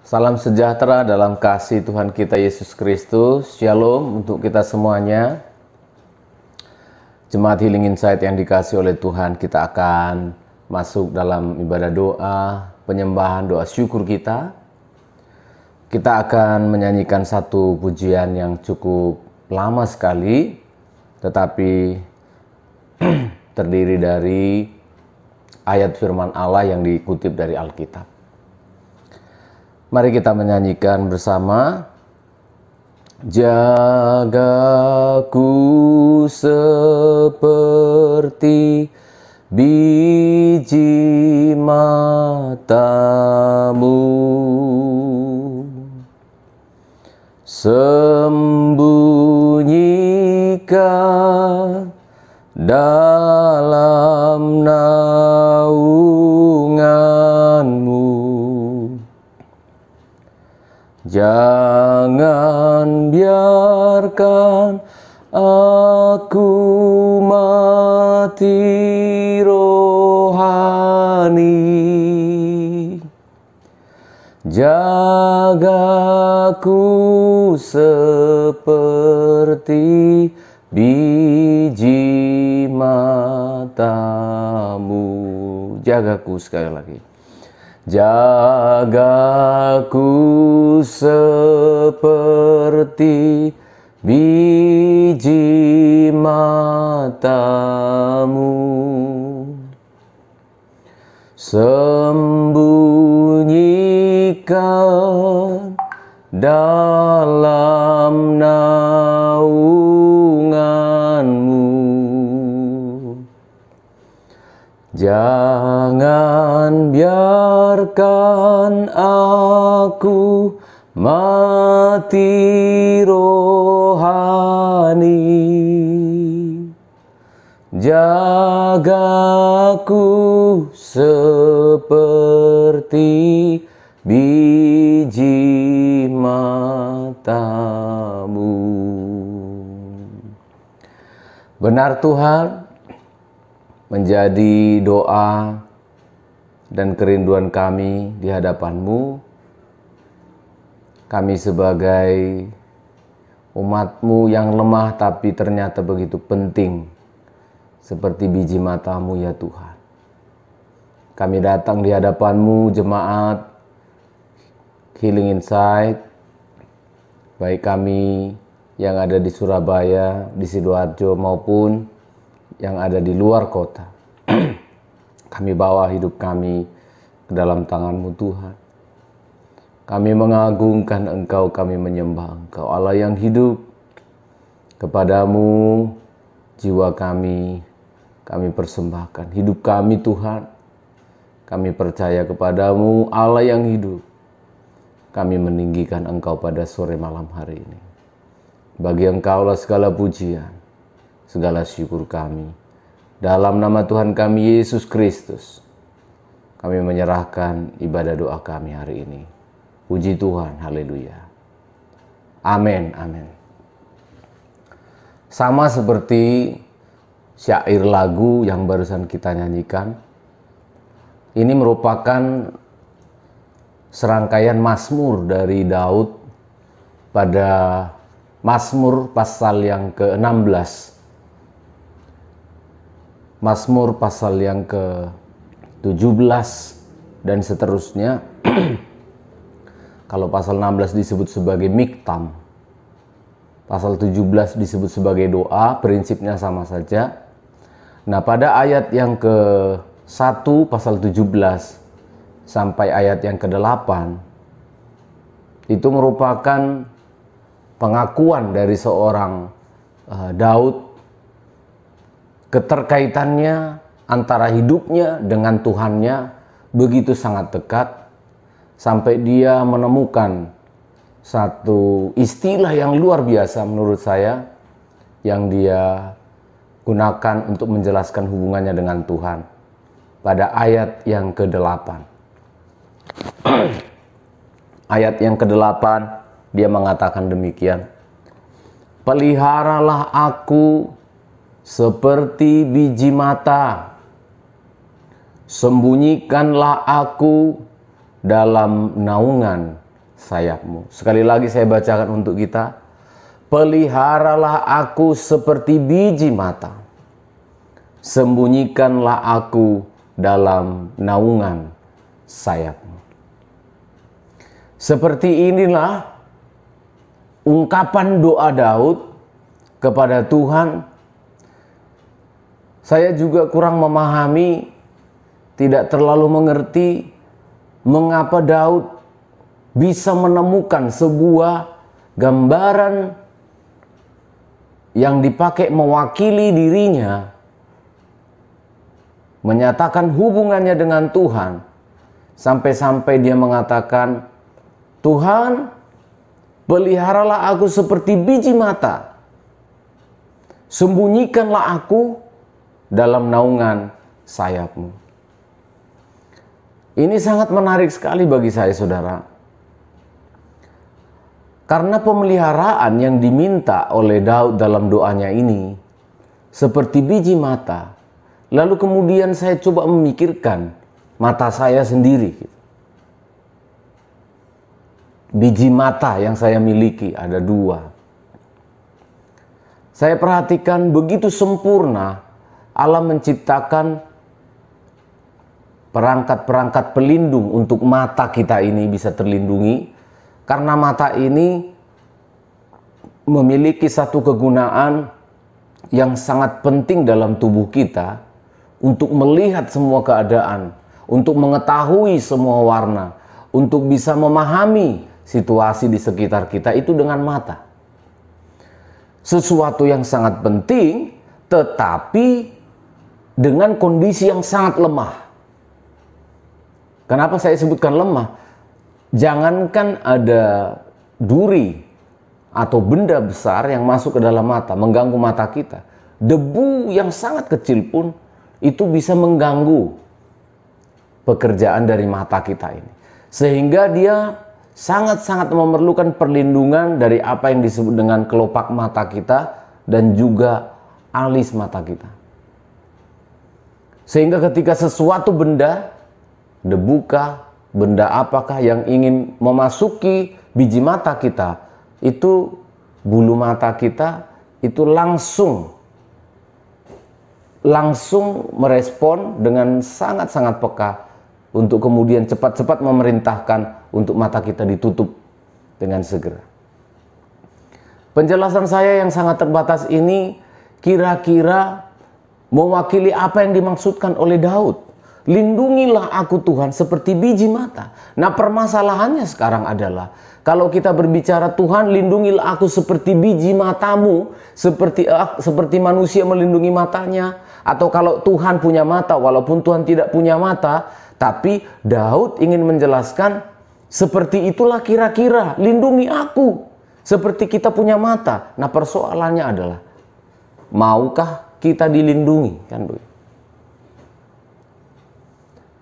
Salam sejahtera dalam kasih Tuhan kita Yesus Kristus. Shalom untuk kita semuanya. Jemaat Healing Insight yang dikasih oleh Tuhan, kita akan masuk dalam ibadah doa, penyembahan, doa syukur kita. Kita akan menyanyikan satu pujian yang cukup lama sekali, tetapi terdiri dari ayat firman Allah yang dikutip dari Alkitab. Mari kita menyanyikan bersama. Jagaku seperti biji matamu, sembunyikan dalam naunganmu. Jangan biarkan aku mati rohani. Jagaku seperti biji matamu. Jagaku, sekali lagi. Jagaku seperti biji matamu, sembunyikan dalam naunganmu. Jangan biarkan aku mati rohani. Jagaku seperti biji matamu. Benar Tuhan, menjadi doa dan kerinduan kami di hadapan-Mu. Kami sebagai umat-Mu yang lemah tapi ternyata begitu penting, seperti biji mata-Mu ya Tuhan. Kami datang di hadapan-Mu, jemaat Healing Insight, baik kami yang ada di Surabaya, di Sidoarjo maupun yang ada di luar kota. Kami bawa hidup kami ke dalam tangan-Mu Tuhan. Kami mengagungkan Engkau, kami menyembah Engkau, Allah yang hidup. Kepadamu jiwa kami persembahkan. Hidup kami Tuhan, kami percaya kepadamu, Allah yang hidup. Kami meninggikan Engkau pada sore malam hari ini. Bagi Engkaulah segala pujian, segala syukur kami. Dalam nama Tuhan kami Yesus Kristus, kami menyerahkan ibadah doa kami hari ini. Puji Tuhan, haleluya. Amin, amin. Sama seperti syair lagu yang barusan kita nyanyikan, ini merupakan serangkaian mazmur dari Daud pada Mazmur pasal yang ke-16. Mazmur pasal yang ke-17 dan seterusnya. Kalau pasal 16 disebut sebagai miktam, pasal 17 disebut sebagai doa, prinsipnya sama saja. Nah, pada ayat yang ke-1 pasal 17 sampai ayat yang ke-8 itu merupakan pengakuan dari seorang Daud, keterkaitannya antara hidupnya dengan Tuhannya begitu sangat dekat, sampai dia menemukan satu istilah yang luar biasa menurut saya, yang dia gunakan untuk menjelaskan hubungannya dengan Tuhan pada ayat yang ke-8. Ayat yang ke-8 dia mengatakan demikian. Peliharalah aku seperti biji mata, sembunyikanlah aku dalam naungan sayap-Mu. Sekali lagi saya bacakan untuk kita. Peliharalah aku seperti biji mata. Sembunyikanlah aku dalam naungan sayap-Mu. Seperti inilah ungkapan doa Daud kepada Tuhan. Saya juga kurang memahami, tidak terlalu mengerti mengapa Daud bisa menemukan sebuah gambaran yang dipakai mewakili dirinya, menyatakan hubungannya dengan Tuhan, sampai-sampai dia mengatakan, Tuhan, peliharalah aku seperti biji mata, sembunyikanlah aku dalam naungan sayap-Mu. Ini sangat menarik sekali bagi saya, saudara. Karena pemeliharaan yang diminta oleh Daud dalam doanya ini seperti biji mata. Lalu kemudian saya coba memikirkan mata saya sendiri. Biji mata yang saya miliki ada 2. Saya perhatikan begitu sempurna Allah menciptakan perangkat-perangkat pelindung untuk mata kita ini bisa terlindungi. Karena mata ini memiliki satu kegunaan yang sangat penting dalam tubuh kita untuk melihat semua keadaan, untuk mengetahui semua warna, untuk bisa memahami situasi di sekitar kita itu dengan mata. Sesuatu yang sangat penting, tetapi dengan kondisi yang sangat lemah. Kenapa saya sebutkan lemah? Jangankan ada duri atau benda besar yang masuk ke dalam mata, mengganggu mata kita. Debu yang sangat kecil pun itu bisa mengganggu pekerjaan dari mata kita ini. Sehingga dia sangat-sangat memerlukan perlindungan dari apa yang disebut dengan kelopak mata kita dan juga alis mata kita. Sehingga ketika sesuatu benda, debukah, benda apakah yang ingin memasuki biji mata kita, itu bulu mata kita itu langsung merespon dengan sangat-sangat peka untuk kemudian cepat-cepat memerintahkan untuk mata kita ditutup dengan segera. Penjelasan saya yang sangat terbatas ini kira-kira mewakili apa yang dimaksudkan oleh Daud. Lindungilah aku Tuhan seperti biji mata. Nah, permasalahannya sekarang adalah kalau kita berbicara Tuhan lindungilah aku seperti biji matamu, seperti manusia melindungi matanya, atau kalau Tuhan punya mata walaupun Tuhan tidak punya mata, tapi Daud ingin menjelaskan seperti itulah kira-kira lindungi aku seperti kita punya mata. Nah, persoalannya adalah maukah kita dilindungi, kan begitu?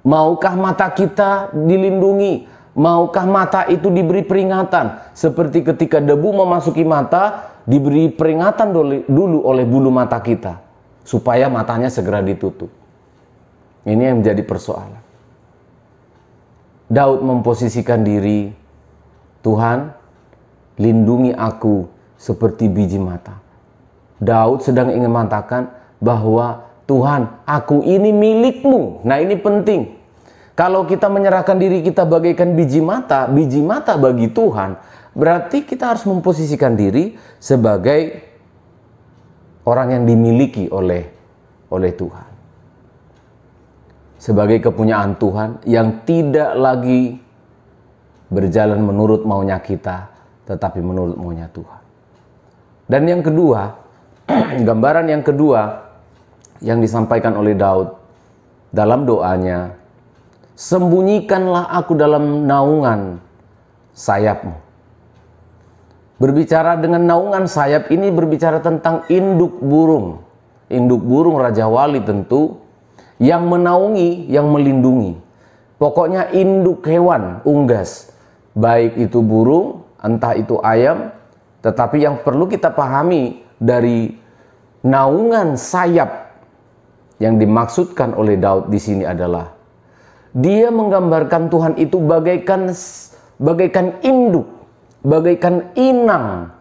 Maukah mata kita dilindungi? Maukah mata itu diberi peringatan? Seperti ketika debu memasuki mata, diberi peringatan dulu oleh bulu mata kita, supaya matanya segera ditutup. Ini yang menjadi persoalan. Daud memposisikan diri, Tuhan, lindungi aku seperti biji mata. Daud sedang ingin mengatakan bahwa Tuhan, aku ini milik-Mu. Nah, ini penting. Kalau kita menyerahkan diri kita bagaikan biji mata bagi Tuhan, berarti kita harus memposisikan diri sebagai orang yang dimiliki oleh Tuhan. Sebagai kepunyaan Tuhan yang tidak lagi berjalan menurut maunya kita, tetapi menurut maunya Tuhan. Dan yang kedua, gambaran yang kedua yang disampaikan oleh Daud dalam doanya, sembunyikanlah aku dalam naungan sayap-Mu. Berbicara dengan naungan sayap ini berbicara tentang induk burung. Induk burung Raja Wali tentu, yang menaungi, yang melindungi. Pokoknya induk hewan unggas, baik itu burung, entah itu ayam, tetapi yang perlu kita pahami dari naungan sayap yang dimaksudkan oleh Daud di sini adalah dia menggambarkan Tuhan itu bagaikan bagaikan induk, bagaikan inang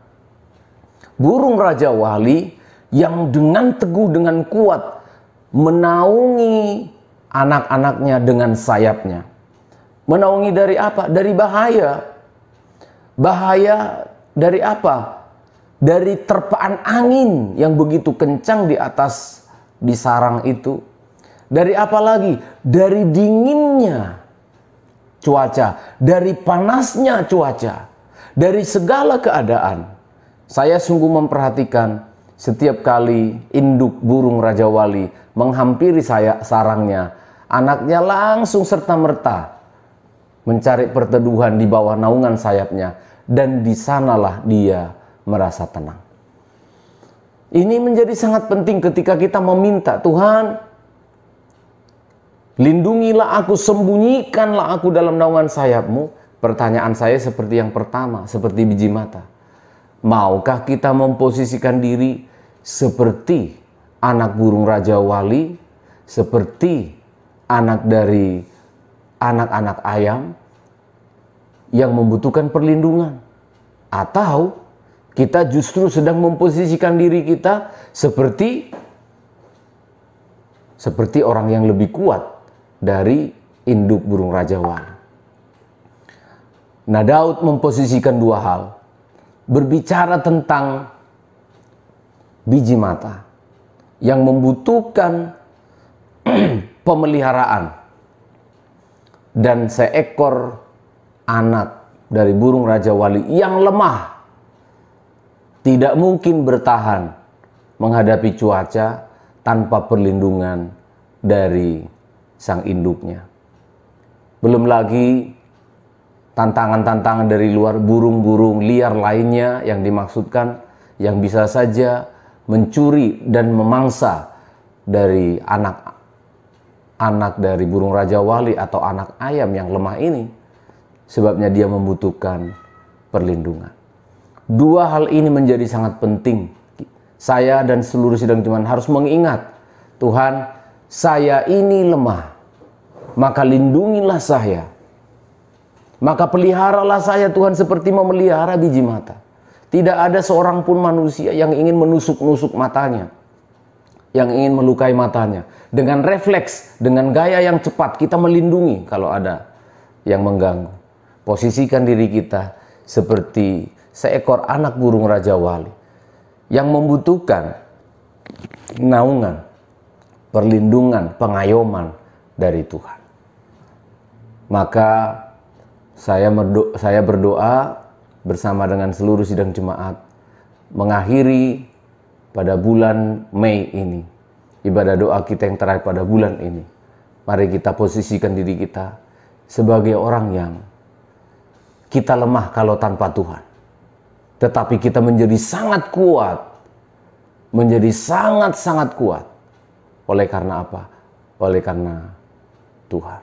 burung Raja Wali yang dengan teguh, dengan kuat menaungi anak-anaknya dengan sayapnya. Menaungi dari apa? Dari bahaya. Bahaya dari apa? Dari terpaan angin yang begitu kencang di sarang itu. Dari apa lagi? Dari dinginnya cuaca, dari panasnya cuaca, dari segala keadaan. Saya sungguh memperhatikan setiap kali induk burung Raja Wali menghampiri sarangnya, anaknya langsung serta-merta mencari perteduhan di bawah naungan sayapnya, dan di sanalah dia merasa tenang. Ini menjadi sangat penting ketika kita meminta, Tuhan, lindungilah aku, sembunyikanlah aku dalam naungan sayap-Mu. Pertanyaan saya seperti yang pertama, seperti biji mata. Maukah kita memposisikan diri seperti anak burung Raja Wali, seperti anak dari anak-anak ayam yang membutuhkan perlindungan? Atau kita justru sedang memposisikan diri kita seperti orang yang lebih kuat dari induk burung Raja Wali? Nah, Daud memposisikan dua hal. Berbicara tentang biji mata yang membutuhkan pemeliharaan, dan seekor anak dari burung Raja Wali yang lemah, tidak mungkin bertahan menghadapi cuaca tanpa perlindungan dari sang induknya. Belum lagi tantangan-tantangan dari luar, burung-burung liar lainnya yang dimaksudkan, yang bisa saja mencuri dan memangsa dari anak dari burung Raja Wali atau anak ayam yang lemah ini. Sebabnya dia membutuhkan perlindungan. Dua hal ini menjadi sangat penting. Saya dan seluruh sidang Tuhan harus mengingat, Tuhan, saya ini lemah, maka lindungilah saya. Maka peliharalah saya, Tuhan, seperti memelihara biji mata. Tidak ada seorang pun manusia yang ingin menusuk-nusuk matanya, yang ingin melukai matanya. Dengan refleks, dengan gaya yang cepat, kita melindungi kalau ada yang mengganggu. Posisikan diri kita seperti seekor anak burung Raja Wali yang membutuhkan naungan, perlindungan, pengayoman dari Tuhan. Maka saya berdoa bersama dengan seluruh sidang jemaat mengakhiri pada bulan Mei ini, ibadah doa kita yang terakhir pada bulan ini. Mari kita posisikan diri kita sebagai orang yang kita lemah kalau tanpa Tuhan, tetapi kita menjadi sangat kuat, menjadi sangat-sangat kuat. Oleh karena apa? Oleh karena Tuhan.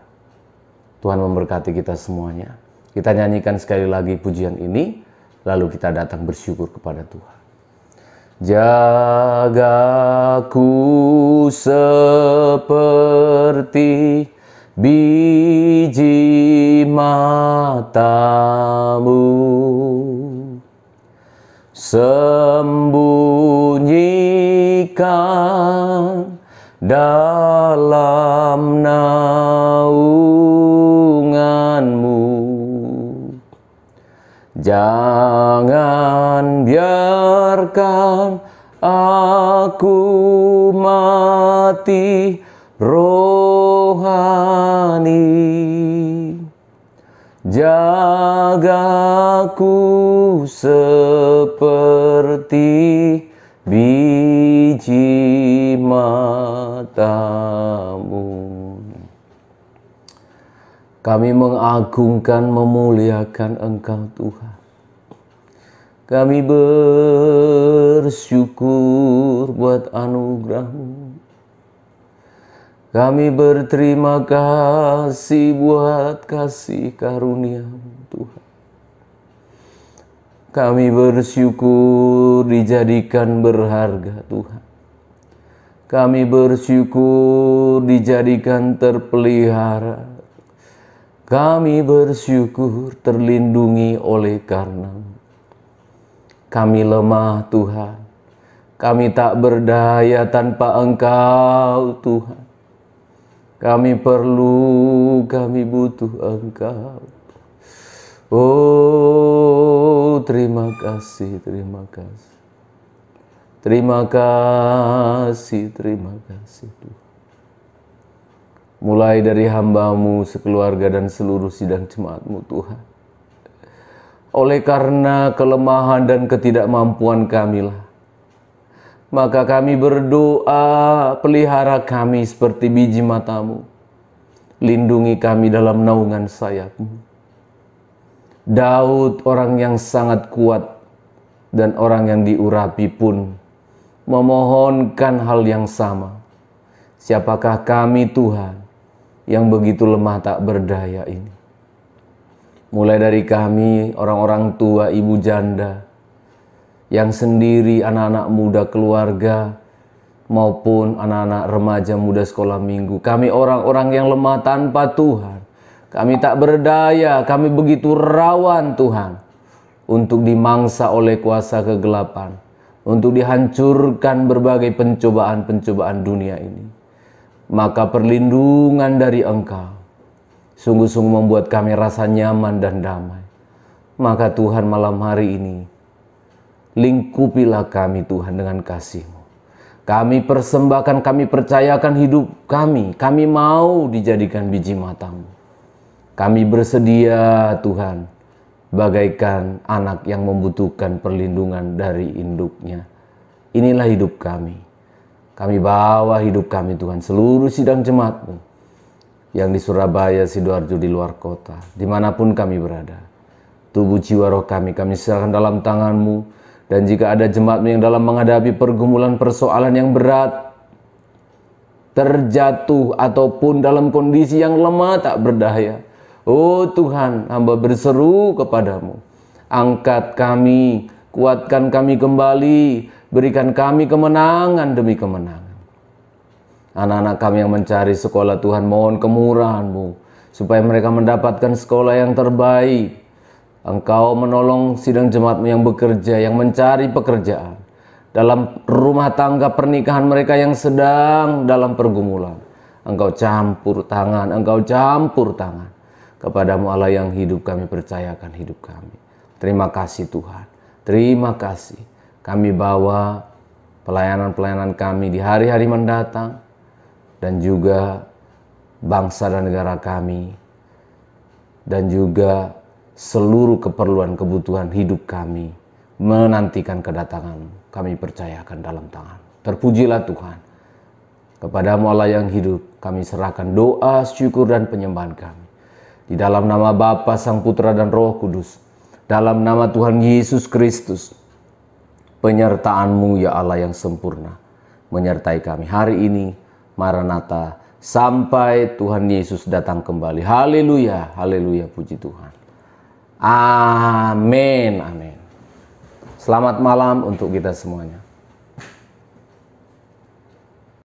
Tuhan memberkati kita semuanya. Kita nyanyikan sekali lagi pujian ini, lalu kita datang bersyukur kepada Tuhan. Jagaku seperti biji matamu, sembunyikan dalam naunganmu. Jangan biarkan aku mati rohani. Jagaku seperti biji matamu. Kami mengagungkan, memuliakan Engkau Tuhan. Kami bersyukur buat anugerah-Mu. Kami berterima kasih buat kasih karunia-Mu Tuhan. Kami bersyukur dijadikan berharga Tuhan. Kami bersyukur dijadikan terpelihara. Kami bersyukur terlindungi oleh karena-Mu. Kami lemah Tuhan, kami tak berdaya tanpa Engkau Tuhan. Kami perlu, kami butuh Engkau. Oh, terima kasih, terima kasih. Terima kasih, terima kasih Tuhan. Mulai dari hamba-Mu sekeluarga dan seluruh sidang jemaat-Mu Tuhan. Oleh karena kelemahan dan ketidakmampuan kamilah, maka kami berdoa, pelihara kami seperti biji mata-Mu. Lindungi kami dalam naungan sayap-Mu. Daud, orang yang sangat kuat dan orang yang diurapi pun memohonkan hal yang sama. Siapakah kami Tuhan yang begitu lemah tak berdaya ini? Mulai dari kami, orang-orang tua, ibu janda, yang sendiri, anak-anak muda keluarga, maupun anak-anak remaja muda sekolah minggu. Kami orang-orang yang lemah tanpa Tuhan. Kami tak berdaya, kami begitu rawan Tuhan, untuk dimangsa oleh kuasa kegelapan, untuk dihancurkan berbagai pencobaan-pencobaan dunia ini. Maka perlindungan dari Engkau sungguh-sungguh membuat kami rasa nyaman dan damai. Maka Tuhan, malam hari ini, lingkupilah kami Tuhan dengan kasih-Mu. Kami persembahkan, kami percayakan hidup kami. Kami mau dijadikan biji mata-Mu. Kami bersedia Tuhan, bagaikan anak yang membutuhkan perlindungan dari induknya. Inilah hidup kami. Kami bawa hidup kami Tuhan, seluruh sidang jemaat-Mu yang di Surabaya, Sidoarjo, di luar kota, dimanapun kami berada. Tubuh jiwa roh kami serahkan dalam tangan-Mu. Dan jika ada jemaat-Mu yang dalam menghadapi pergumulan persoalan yang berat, terjatuh ataupun dalam kondisi yang lemah tak berdaya, oh Tuhan, hamba berseru kepada-Mu. Angkat kami, kuatkan kami kembali, berikan kami kemenangan demi kemenangan. Anak-anak kami yang mencari sekolah Tuhan, mohon kemurahan-Mu supaya mereka mendapatkan sekolah yang terbaik. Engkau menolong sidang jemaat-Mu yang bekerja, yang mencari pekerjaan. Dalam rumah tangga pernikahan mereka yang sedang dalam pergumulan, Engkau campur tangan, Engkau campur tangan. Kepada-Mu Allah yang hidup, kami percayakan hidup kami. Terima kasih Tuhan, terima kasih. Kami bawa pelayanan-pelayanan kami di hari-hari mendatang, dan juga bangsa dan negara kami, dan juga seluruh keperluan kebutuhan hidup kami menantikan kedatangan-Mu. Kami percayakan dalam tangan. Terpujilah Tuhan. Kepada-Mu Allah yang hidup, kami serahkan doa, syukur, dan penyembahan kami. Di dalam nama Bapa, Sang Putra, dan Roh Kudus. Dalam nama Tuhan Yesus Kristus. Penyertaan-Mu ya Allah yang sempurna menyertai kami hari ini. Maranatha, sampai Tuhan Yesus datang kembali. Haleluya, haleluya, puji Tuhan. Amin, amin. Selamat malam untuk kita semuanya.